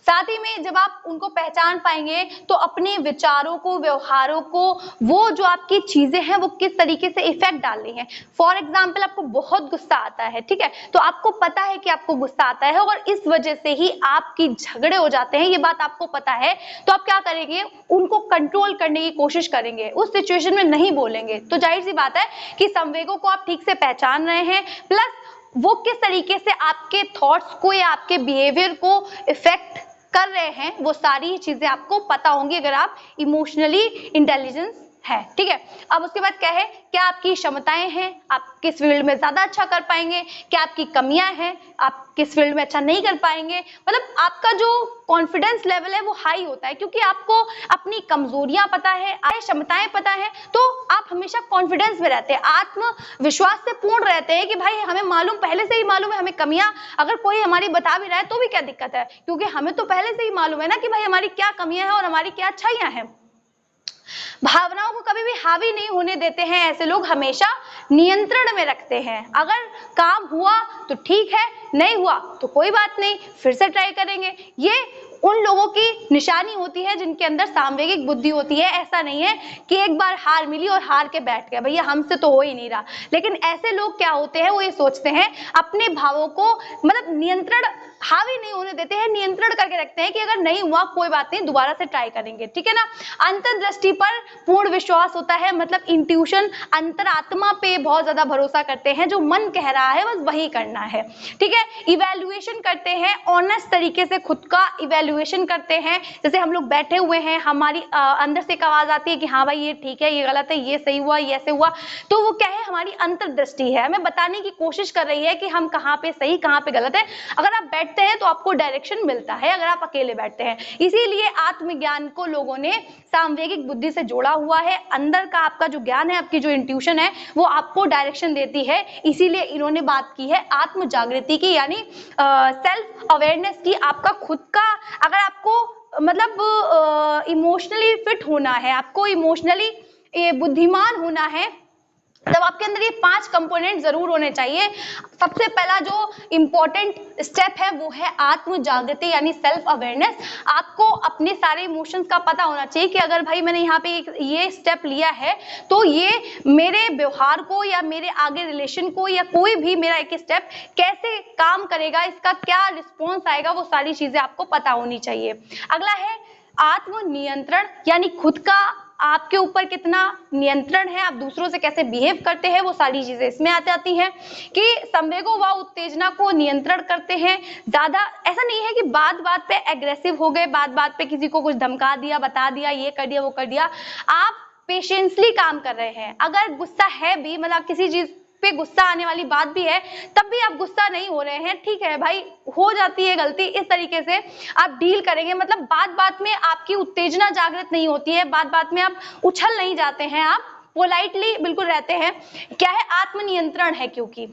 साथ ही में जब आप उनको पहचान पाएंगे तो अपने विचारों को, व्यवहारों को, वो जो आपकी चीजें हैं वो किस तरीके से इफेक्ट डाल रही हैं। फॉर एग्जाम्पल आपको बहुत गुस्सा आता है, ठीक है, तो आपको पता है कि आपको गुस्सा आता है और इस वजह से ही आपकी झगड़े हो जाते हैं, ये बात आपको पता है। तो आप क्या करेंगे? उनको कंट्रोल करने की कोशिश करेंगे, उस सिचुएशन में नहीं बोलेंगे। तो जाहिर सी बात है कि संवेगों को आप ठीक से पहचान रहे हैं, प्लस वो किस तरीके से आपके थॉट्स को या आपके बिहेवियर को इफेक्ट कर रहे हैं, वो सारी चीजें आपको पता होंगी अगर आप इमोशनली इंटेलिजेंस है, ठीक है। अब उसके बाद क्या है? क्या आपकी क्षमताएं हैं, आप किस फील्ड में ज्यादा अच्छा कर पाएंगे, क्या आपकी कमियां हैं, आप किस फील्ड में अच्छा नहीं कर पाएंगे। मतलब आपका जो कॉन्फिडेंस लेवल है वो हाई होता है क्योंकि आपको अपनी कमजोरियां पता है, आपकी क्षमताएं पता है, तो आप हमेशा कॉन्फिडेंस में रहते हैं, आत्मविश्वास से पूर्ण रहते हैं कि भाई हमें मालूम, पहले से ही मालूम है हमें कमियां, अगर कोई हमारी बता भी रहा है तो भी क्या दिक्कत है, क्योंकि हमें तो पहले से ही मालूम है ना कि भाई हमारी क्या कमियां हैं और हमारी क्या अच्छाइयां हैं। भावनाओं को कभी भी हावी नहीं होने देते हैं ऐसे लोग, हमेशा नियंत्रण में रखते हैं। अगर काम हुआ तो ठीक है, नहीं हुआ तो कोई बात नहीं, फिर से ट्राई करेंगे। ये उन लोगों की निशानी होती है जिनके अंदर सामवेगिक बुद्धि होती है। ऐसा नहीं है कि एक बार हार मिली और हार के बैठ गए, भैया हमसे तो हो ही नहीं रहा। लेकिन ऐसे लोग क्या होते हैं, वो ये सोचते हैं, अपने भावों को मतलब नियंत्रण, हावी नहीं होने देते हैं, नियंत्रण करके रखते हैं कि अगर नहीं हुआ कोई बात नहीं, दोबारा से ट्राई करेंगे, ठीक है ना। अंतर्दृष्टि पर पूर्ण विश्वास होता है, मतलब इंट्यूशन, अंतरात्मा पे बहुत ज्यादा भरोसा करते हैं, जो मन कह रहा है बस वही करना है, ठीक है। इवैल्यूएशन करते हैं, ऑनेस्ट तरीके से खुद का इवैल्यूएशन करते हैं। जैसे हम लोग बैठे हुए हैं, हमारी अंदर से एक आवाज आती है कि हाँ भाई ये ठीक है, ये गलत है, ये सही हुआ, ये ऐसे हुआ, तो वो क्या है, हमारी अंतर्दृष्टि है, हमें बताने की कोशिश कर रही है कि हम कहाँ पे सही, कहाँ पे गलत है। अगर आप बैठते हैं तो आपको डायरेक्शन मिलता है, अगर आप अकेले बैठते हैं। इसीलिए आत्मज्ञान को लोगों ने सामवेगिक बुद्धि से जोड़ा हुआ है। अंदर का आपका जो ज्ञान है, आपकी जो इंट्यूशन है, वो आपको डायरेक्शन देती है। इसीलिए इन्होंने बात की है आत्म जागृति की, यानी सेल्फ अवेयरनेस की। आपका खुद का, अगर आपको मतलब इमोशनली फिट होना है, आपको इमोशनली बुद्धिमान होना है, तब आपके अंदर ये 5 कंपोनेंट जरूर होने चाहिए। सबसे पहला जो इंपॉर्टेंट स्टेप है वो है आत्म जागृति यानी सेल्फ अवेयरनेस। आपको अपने सारे इमोशंस का पता होना चाहिए कि अगर भाई मैंने यहाँ पे ये स्टेप लिया है तो ये मेरे व्यवहार को या मेरे आगे रिलेशन को या कोई भी मेरा एक स्टेप कैसे काम करेगा, इसका क्या रिस्पॉन्स आएगा, वो सारी चीजें आपको पता होनी चाहिए। अगला है आत्म नियंत्रण, यानी खुद का आपके ऊपर कितना नियंत्रण है, आप दूसरों से कैसे बिहेव करते हैं, वो सारी चीजें इसमें आ जाती हैं। कि संवेगों व उत्तेजना को नियंत्रण करते हैं। ज्यादा ऐसा नहीं है कि बात बात पे एग्रेसिव हो गए, बात बात पे किसी को कुछ धमका दिया, बता दिया, ये कर दिया, वो कर दिया। आप पेशेंसली काम कर रहे हैं। अगर गुस्सा है भी, मतलब किसी चीज पे गुस्सा आने वाली बात भी है, तब भी आप गुस्सा नहीं हो रहे हैं, ठीक है भाई, हो जाती है गलती, इस तरीके से आप डील करेंगे। मतलब बात बात में आपकी उत्तेजना जागृत नहीं होती है, बात बात में आप उछल नहीं जाते हैं, आप पोलाइटली बिल्कुल रहते हैं। क्या है? आत्मनियंत्रण है। क्योंकि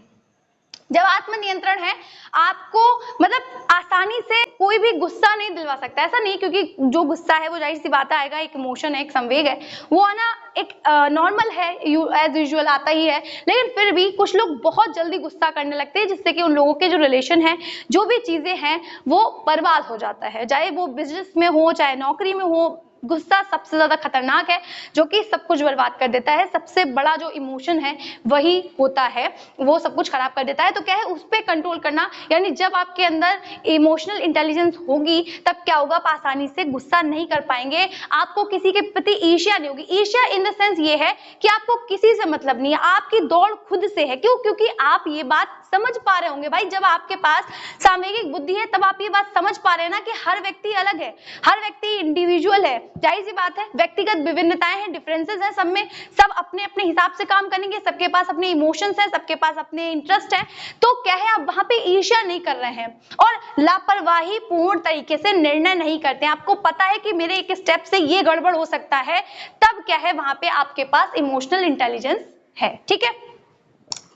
जब आत्मनियंत्रण है, आपको मतलब आसानी से कोई भी गुस्सा नहीं दिलवा सकता। ऐसा नहीं, क्योंकि जो गुस्सा है वो जाहिर सी बात आएगा, एक इमोशन है, एक संवेग है, वो आना एक नॉर्मल है, एज यूजुअल आता ही है। लेकिन फिर भी कुछ लोग बहुत जल्दी गुस्सा करने लगते हैं, जिससे कि उन लोगों के जो रिलेशन है, जो भी चीजें हैं, वो बर्बाद हो जाता है। चाहे वो बिजनेस में हो, चाहे नौकरी में हो, गुस्सा सबसे ज्यादा खतरनाक है, जो कि सब कुछ बर्बाद कर देता है। सबसे बड़ा जो इमोशन है वही होता है, वो सब कुछ खराब कर देता है। तो क्या है, उस पर कंट्रोल करना, यानी जब आपके अंदर इमोशनल इंटेलिजेंस होगी तब क्या होगा, आप आसानी से गुस्सा नहीं कर पाएंगे, आपको किसी के प्रति ईर्ष्या नहीं होगी। ईर्ष्या इन द सेंस ये है कि आपको किसी से मतलब नहीं है, आपकी दौड़ खुद से है। क्यों? क्योंकि आप ये बात समझ पा रहे होंगे भाई, जब आपके पास सामवेगिक बुद्धि है तब आप ये बात समझ पा रहे हैं ना कि हर व्यक्ति अलग है, हर व्यक्ति इंडिविजुअल है। जाहिर सी बात है, व्यक्तिगत विभिन्नताएं हैं, डिफरेंसेस हैं, सब में सब अपने अपने हिसाब से काम करेंगे, सबके पास अपने इमोशंस हैं, सबके पास अपने इंटरेस्ट है। तो क्या है, आप वहां पे ईर्ष्या नहीं कर रहे हैं और लापरवाही पूर्ण तरीके से निर्णय नहीं करते हैं। आपको पता है कि मेरे एक स्टेप से ये गड़बड़ हो सकता है, तब क्या है, वहां पे आपके पास इमोशनल इंटेलिजेंस है। ठीक है,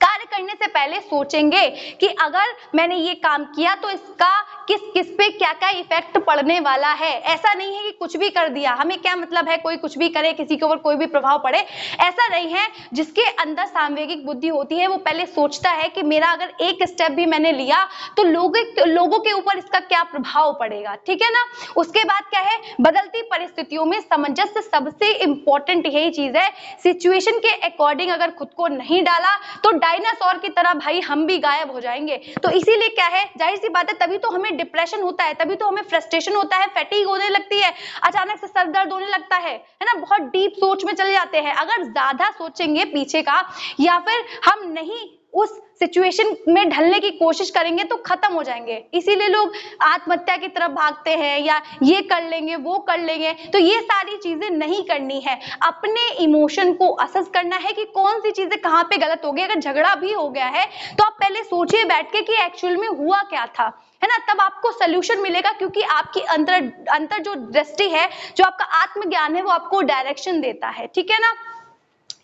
कार्य करने से पहले सोचेंगे कि अगर मैंने ये काम किया तो इसका किस किस पे क्या क्या इफेक्ट पड़ने वाला है। ऐसा नहीं है कि कुछ भी कर दिया, हमें क्या मतलब है कोई कुछ भी करे, किसी के ऊपर कोई भी प्रभाव पड़े, ऐसा नहीं है। जिसके अंदर सामवेगिक बुद्धि होती है वो पहले सोचता है कि मेरा अगर एक स्टेप भी मैंने लिया तो लोगों के ऊपर इसका क्या प्रभाव पड़ेगा। ठीक है ना। उसके बाद क्या है, बदलती परिस्थितियों में सामंजस्य सबसे इंपॉर्टेंट यही चीज है। सिचुएशन के अकॉर्डिंग अगर खुद को नहीं डाला तो डायनासोर की तरह भाई हम भी गायब हो जाएंगे। तो इसीलिए क्या है, जाहिर सी बात है, तभी तो हमें डिप्रेशन होता है, तभी तो हमें फ्रस्ट्रेशन होता है, फैटीग होने लगती है, अचानक से सर दर्द होने लगता है ना, बहुत डीप सोच में चले जाते हैं। अगर ज्यादा सोचेंगे पीछे का, या फिर हम नहीं उस सिचुएशन में ढलने की कोशिश करेंगे तो खत्म हो जाएंगे। इसीलिए लोग आत्महत्या की तरफ भागते हैं, या ये कर लेंगे वो कर लेंगे। तो ये सारी चीजें नहीं करनी है, अपने इमोशन को असेस करना है कि कौन सी चीजें कहाँ पे गलत हो गई। अगर झगड़ा भी हो गया है तो आप पहले सोचिए बैठ के कि एक्चुअल में हुआ क्या था, है ना, तब आपको सोल्यूशन मिलेगा। क्योंकि आपकी अंतर जो दृष्टि है, जो आपका आत्मज्ञान है, वो आपको डायरेक्शन देता है। ठीक है ना,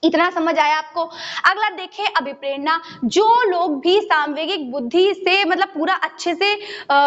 इतना समझ आया आपको। अगला देखें, अभिप्रेरणा। जो लोग भी सामवेगिक बुद्धि से मतलब पूरा अच्छे से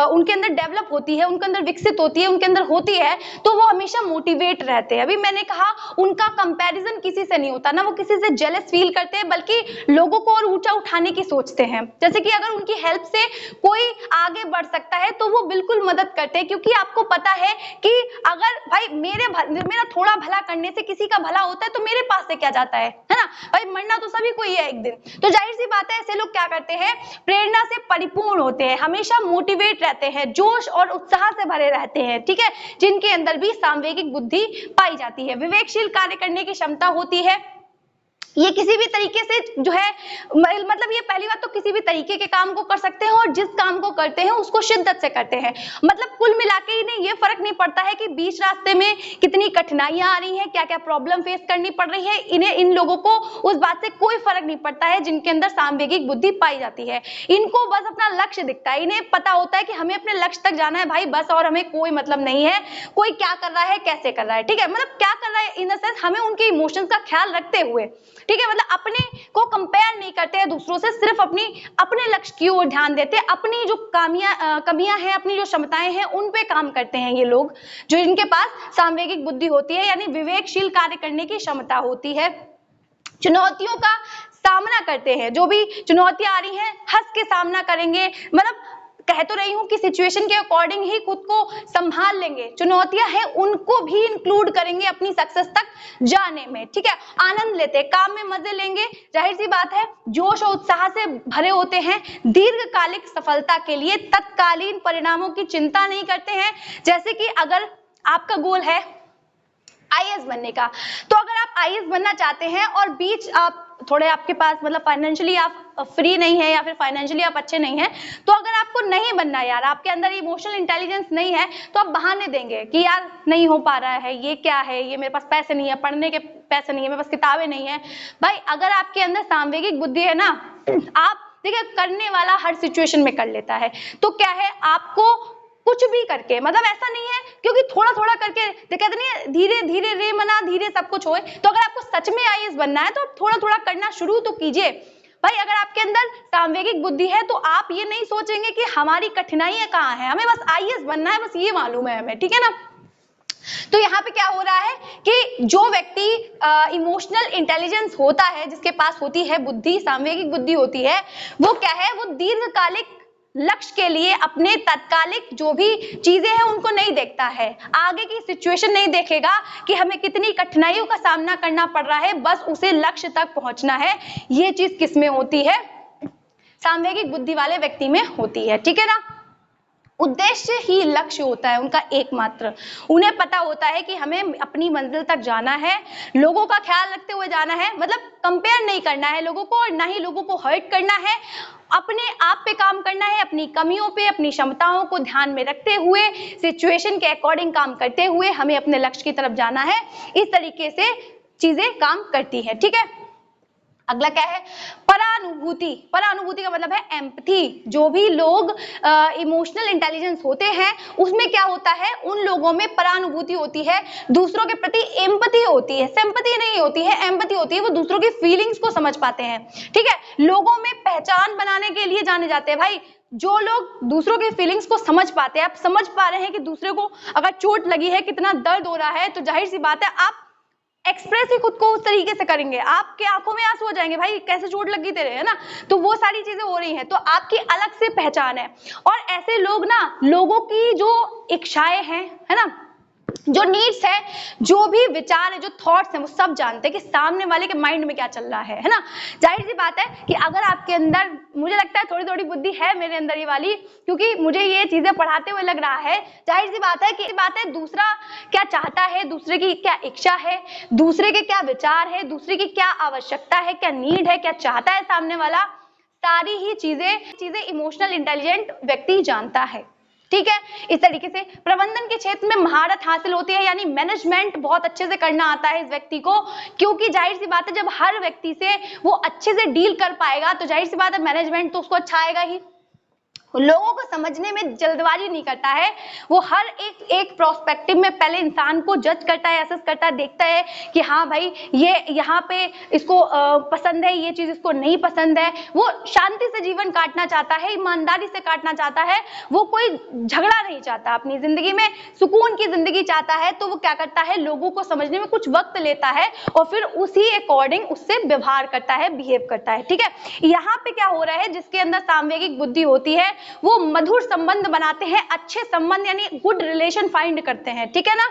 उनके अंदर डेवलप होती है, उनके अंदर विकसित होती है, उनके अंदर होती है, तो वो हमेशा मोटिवेट रहते हैं। अभी मैंने कहा उनका कंपैरिजन किसी से नहीं होता ना, वो किसी से जेलस फील करते हैं, बल्कि लोगों को और ऊंचा उठाने की सोचते हैं। जैसे कि अगर उनकी हेल्प से कोई आगे बढ़ सकता है तो वो बिल्कुल मदद करते हैं, क्योंकि आपको पता है कि अगर भाई मेरा थोड़ा भला करने से किसी का भला होता है तो मेरे पास से क्या जाता है ना भाई, मरना तो सभी को ही है एक दिन। तो जाहिर सी बात है, ऐसे लोग क्या करते हैं, प्रेरणा से परिपूर्ण होते हैं, हमेशा मोटिवेट रहते हैं, जोश और उत्साह से भरे रहते हैं। ठीक है, जिनके अंदर भी सामवेगिक बुद्धि पाई जाती है। विवेकशील कार्य करने की क्षमता होती है। ये किसी भी तरीके से जो है, मतलब ये पहली बात तो किसी भी तरीके के काम को कर सकते हैं, और जिस काम को करते हैं उसको शिद्दत से करते हैं। मतलब कुल मिलाके इन्हें ये फर्क नहीं पड़ता है कि बीच रास्ते में कितनी कठिनाइयां आ रही हैं, क्या क्या प्रॉब्लम फेस करनी पड़ रही है, इन लोगों को उस बात से कोई फर्क नहीं पड़ता है जिनके अंदर सामवेगिक बुद्धि पाई जाती है। इनको बस अपना लक्ष्य दिखता है, इन्हें पता होता है कि हमें अपने लक्ष्य तक जाना है भाई, बस, और हमें कोई मतलब नहीं है कोई क्या कर रहा है, कैसे कर रहा है। ठीक है, मतलब क्या कर रहा है इन द सेंस, हमें उनके इमोशंस का ख्याल रखते हुए, ठीक है, मतलब अपने को कंपेयर नहीं करते हैं दूसरों से, सिर्फ अपने लक्ष्य की ओर ध्यान देते हैं, अपनी जो कमियां हैं, अपनी जो क्षमताएं हैं, उन पे काम करते हैं ये लोग, जो इनके पास सामवेगिक बुद्धि होती है, यानी विवेकशील कार्य करने की क्षमता होती है। चुनौतियों का सामना करते हैं, जो भी चुनौतियां आ रही हैं हंस के सामना करेंगे। मतलब कह तो रही हूं कि सिचुएशन के अकॉर्डिंग ही खुद को संभाल लेंगे, चुनौतियां हैं उनको भी इंक्लूड करेंगे अपनी सक्सेस तक जाने में। ठीक है, आनंद लेते हैं, काम में मजे लेंगे, जाहिर सी बात है, जोश और उत्साह से भरे होते हैं, दीर्घकालिक सफलता के लिए तत्कालीन परिणामों की चिंता नहीं करते हैं। जैसे कि अगर आपका गोल है आईएएस बनने का, तो अगर आप आईएएस बनना चाहते हैं और बीच आप थोड़े आपके पास मतलब फाइनेंशियली आप फ्री नहीं है, या फिर फाइनेंशियली आप अच्छे नहीं हैं, तो अगर आपको नहीं बनना यार, आपके अंदर इमोशनल इंटेलिजेंस नहीं है, तो आप बहाने देंगे कि यार नहीं हो पा रहा है, ये क्या है, ये मेरे पास पैसे नहीं है, पढ़ने के पैसे नहीं है, मेरे पास किताबें नहीं है। भाई अगर आपके अंदर सामवेगिक बुद्धि है ना, आप देखिए करने वाला हर सिचुएशन में कर लेता है। तो क्या है, आपको कुछ भी करके, मतलब ऐसा नहीं है, क्योंकि थोड़ा थोड़ा करके कहते नहीं, धीरे धीरे रे मना धीरे सब कुछ होए। तो अगर आपको सच में आईएएस बनना है तो थोड़ा थोड़ा करना शुरू तो कीजिए भाई। अगर आपके अंदर सामवेगिक बुद्धि है तो आप ये नहीं सोचेंगे कि हमारी कठिनाइयां कहाँ है, हमें बस आईएएस बनना है, बस ये मालूम है हमें। ठीक है ना, तो यहाँ पे क्या हो रहा है कि जो व्यक्ति इमोशनल इंटेलिजेंस होता है, जिसके पास होती है बुद्धि, सामवेगिक बुद्धि होती है, वो क्या है, वो दीर्घकालिक लक्ष्य के लिए अपने तात्कालिक जो भी चीजें हैं उनको नहीं देखता है, आगे की सिचुएशन नहीं देखेगा कि हमें कितनी कठिनाइयों का सामना करना पड़ रहा है, बस उसे लक्ष्य तक पहुंचना है। ये चीज किसमें होती है? सामवेगिक बुद्धि वाले व्यक्ति में होती है। ठीक है ना? उद्देश्य ही लक्ष्य होता है उनका एकमात्र। उन्हें पता होता है कि हमें अपनी मंजिल तक जाना है, लोगों का ख्याल रखते हुए जाना है, मतलब कंपेयर नहीं करना है लोगों को और ना ही लोगों को हर्ट करना है, अपने आप पे काम करना है, अपनी कमियों पे, अपनी क्षमताओं को ध्यान में रखते हुए, सिचुएशन के अकॉर्डिंग काम करते हुए हमें अपने लक्ष्य की तरफ जाना है। इस तरीके से चीजें काम करती है। ठीक है? अगला क्या है? परानुभूति। परानुभूति का मतलब है एम्पैथी। जो भी लोग इमोशनल इंटेलिजेंस होते हैं उसमें क्या होता है, उन लोगों में परानुभूति होती है, दूसरों के प्रति एम्पैथी होती है, सिंपैथी नहीं होती है, एम्पैथी होती है, वो दूसरों की फीलिंग्स को समझ पाते हैं। ठीक है? लोगों में पहचान बनाने के लिए जाने जाते हैं भाई जो लोग दूसरों की फीलिंग्स को समझ पाते हैं। आप समझ पा रहे हैं कि दूसरे को अगर चोट लगी है, कितना दर्द हो रहा है, तो जाहिर सी बात है आप एक्सप्रेस ही खुद को उस तरीके से करेंगे, आपके आंखों में आंसू हो जाएंगे, भाई कैसे चोट लगी तेरे, है ना? तो वो सारी चीजें हो रही हैं, तो आपकी अलग से पहचान है। और ऐसे लोग ना लोगों की जो इच्छाएं हैं, है ना, जो नीड्स है, जो भी विचार है, जो थॉट्स हैं, वो सब जानते हैं कि सामने वाले के माइंड में क्या चल रहा है ना? जाहिर सी बात है कि अगर आपके अंदर, मुझे लगता है थोड़ी थोड़ी बुद्धि है मेरे अंदर ये वाली, क्योंकि मुझे ये चीजें पढ़ाते हुए लग रहा है, जाहिर सी बात है कि दूसरा क्या चाहता है, दूसरे की क्या इच्छा है, दूसरे के क्या विचार है, दूसरे की क्या आवश्यकता है, क्या नीड है, क्या चाहता है सामने वाला, सारी ही चीजें इमोशनल इंटेलिजेंट व्यक्ति जानता है। ठीक है? इस तरीके से प्रबंधन के क्षेत्र में महारत हासिल होती है, यानी मैनेजमेंट बहुत अच्छे से करना आता है इस व्यक्ति को, क्योंकि जाहिर सी बात है जब हर व्यक्ति से वो अच्छे से डील कर पाएगा तो जाहिर सी बात है मैनेजमेंट तो उसको अच्छा आएगा ही। लोगों को समझने में जल्दबाजी नहीं करता है, वो हर एक प्रोस्पेक्टिव में पहले इंसान को जज करता है, असेस करता है, देखता है कि हाँ भाई ये यहाँ पे इसको पसंद है, ये चीज इसको नहीं पसंद है। वो शांति से जीवन काटना चाहता है, ईमानदारी से काटना चाहता है, वो कोई झगड़ा नहीं चाहता, अपनी जिंदगी में सुकून की जिंदगी चाहता है। तो वो क्या करता है, लोगों को समझने में कुछ वक्त लेता है और फिर उसी अकॉर्डिंग उससे व्यवहार करता है, बिहेव करता है। ठीक है? यहाँ पे क्या हो रहा है, जिसके अंदर सामवेगिक बुद्धि होती है वो मधुर संबंध बनाते हैं, अच्छे संबंध यानी गुड रिलेशन फाइंड करते हैं। ठीक है ना?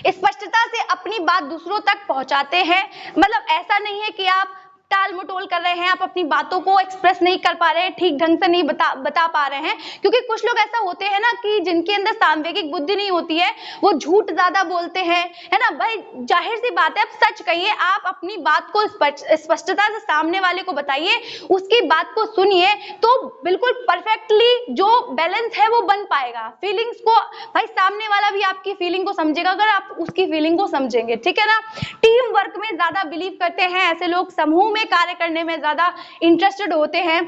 स्पष्टता से अपनी बात दूसरों तक पहुंचाते हैं, मतलब ऐसा नहीं है कि आप टाल मटोल कर रहे हैं, आप अपनी बातों को एक्सप्रेस नहीं कर पा रहे हैं, ठीक ढंग से नहीं बता पा रहे हैं, क्योंकि कुछ लोग ऐसा होते हैं ना कि जिनके अंदर सामवेगिक बुद्धि नहीं होती है, वो झूठ ज्यादा बोलते हैं, है ना भाई? जाहिर सी बात है, आप सच कहिए, आप अपनी बात को स्पष्टता से सामने वाले को बताइए, उसकी बात को सुनिए, तो बिल्कुल परफेक्टली जो बैलेंस है वो बन पाएगा। फीलिंग्स को भाई सामने वाला भी आपकी फीलिंग को समझेगा अगर आप उसकी फीलिंग को समझेंगे। ठीक है ना? टीम वर्क में ज्यादा बिलीव करते हैं ऐसे लोग, समूह में कार्य करने में ज्यादा इंटरेस्टेड होते हैं।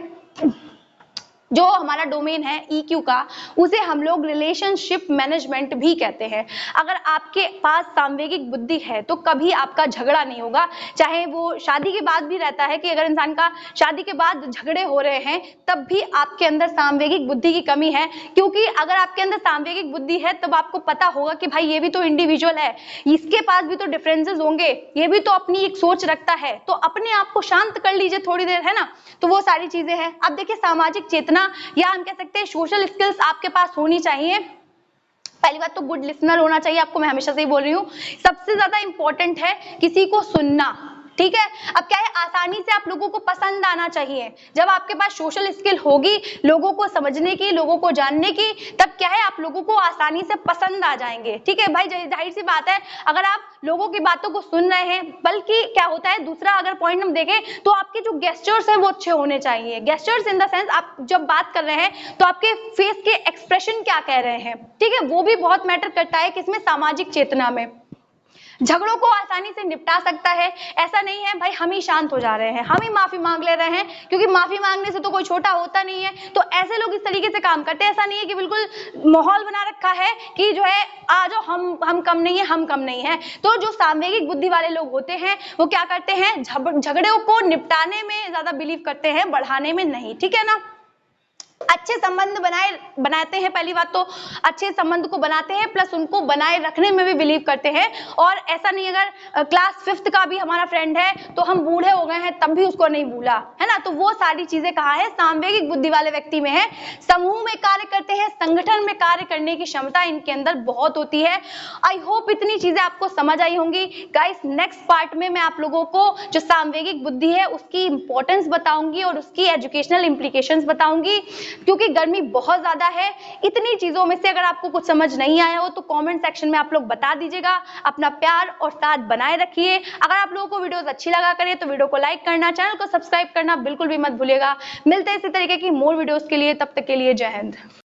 जो हमारा डोमेन है EQ का, उसे हम लोग रिलेशनशिप मैनेजमेंट भी कहते हैं। अगर आपके पास सामवेगिक बुद्धि है तो कभी आपका झगड़ा नहीं होगा, चाहे वो शादी के बाद भी रहता है कि अगर इंसान का शादी के बाद झगड़े हो रहे हैं तब भी आपके अंदर सामवेगिक बुद्धि की कमी है, क्योंकि अगर आपके अंदर सामवेगिक बुद्धि है तब आपको पता होगा कि भाई ये भी तो इंडिविजुअल है, इसके पास भी तो डिफरेंसेस होंगे, ये भी तो अपनी एक सोच रखता है, तो अपने आप को शांत कर लीजिए थोड़ी देर, है ना? तो वो सारी चीजें हैं। अब देखिए सामाजिक चेतना या हम कह सकते हैं सोशल स्किल्स आपके पास होनी चाहिए। पहली बात तो गुड लिसनर होना चाहिए आपको, मैं हमेशा से ही बोल रही हूँ, सबसे ज्यादा इंपॉर्टेंट है किसी को सुनना। ठीक है? अब क्या है, आसानी से आप लोगों को पसंद आना चाहिए। जब आपके पास सोशल स्किल होगी लोगों को समझने की, लोगों को जानने की, तब क्या है आप लोगों को आसानी से पसंद आ जाएंगे। ठीक है भाई? जाहिर सी बात है अगर आप लोगों की बातों को सुन रहे हैं, बल्कि क्या होता है दूसरा अगर पॉइंट हम देखें तो आपके जो गेस्चर्स हैं वो अच्छे होने चाहिए। गेस्चर्स इन द सेंस आप जब बात कर रहे हैं तो आपके फेस के एक्सप्रेशन क्या कह रहे हैं, ठीक है, वो भी बहुत मैटर करता है किसमें, सामाजिक चेतना में। झगड़ों को आसानी से निपटा सकता है, ऐसा नहीं है भाई हम ही शांत हो जा रहे हैं, हम ही माफी मांग ले रहे हैं, क्योंकि माफी मांगने से तो कोई छोटा होता नहीं है। तो ऐसे लोग इस तरीके से काम करते हैं, ऐसा नहीं है कि बिल्कुल माहौल बना रखा है कि जो है आ जाओ हम कम नहीं है, हम कम नहीं है। तो जो सामवेगिक बुद्धि वाले लोग होते हैं वो क्या करते हैं, झगड़ों को निपटाने में ज्यादा बिलीव करते हैं, बढ़ाने में नहीं। ठीक है ना? अच्छे संबंध बनाते हैं। पहली बात तो अच्छे संबंध को बनाते हैं, प्लस उनको बनाए रखने में भी बिलीव करते हैं। और ऐसा नहीं अगर क्लास 5th का भी हमारा फ्रेंड है तो हम बूढ़े हो गए हैं तब भी उसको नहीं भूला, है ना। तो वो सारी चीजें कहाँ है, सामवेगिक बुद्धि वाले व्यक्ति में है। समूह में कार्य करते हैं, संगठन में कार्य करने की क्षमता इनके अंदर बहुत होती है। आई होप इतनी चीजें आपको समझ आई होंगी। गाइस, नेक्स्ट पार्ट में मैं आप लोगों को जो सामवेगिक बुद्धि है उसकी इंपॉर्टेंस बताऊंगी और उसकी एजुकेशनल इंप्लीकेशंस बताऊंगी, क्योंकि गर्मी बहुत ज्यादा है। इतनी चीजों में से अगर आपको कुछ समझ नहीं आया हो तो कमेंट सेक्शन में आप लोग बता दीजिएगा। अपना प्यार और साथ बनाए रखिए। अगर आप लोगों को वीडियोस अच्छी लगा करे तो वीडियो को लाइक करना, चैनल को सब्सक्राइब करना बिल्कुल भी मत भूलिएगा। मिलते हैं इसी तरीके की मोर वीडियोस के लिए, तब तक के लिए जय हिंद।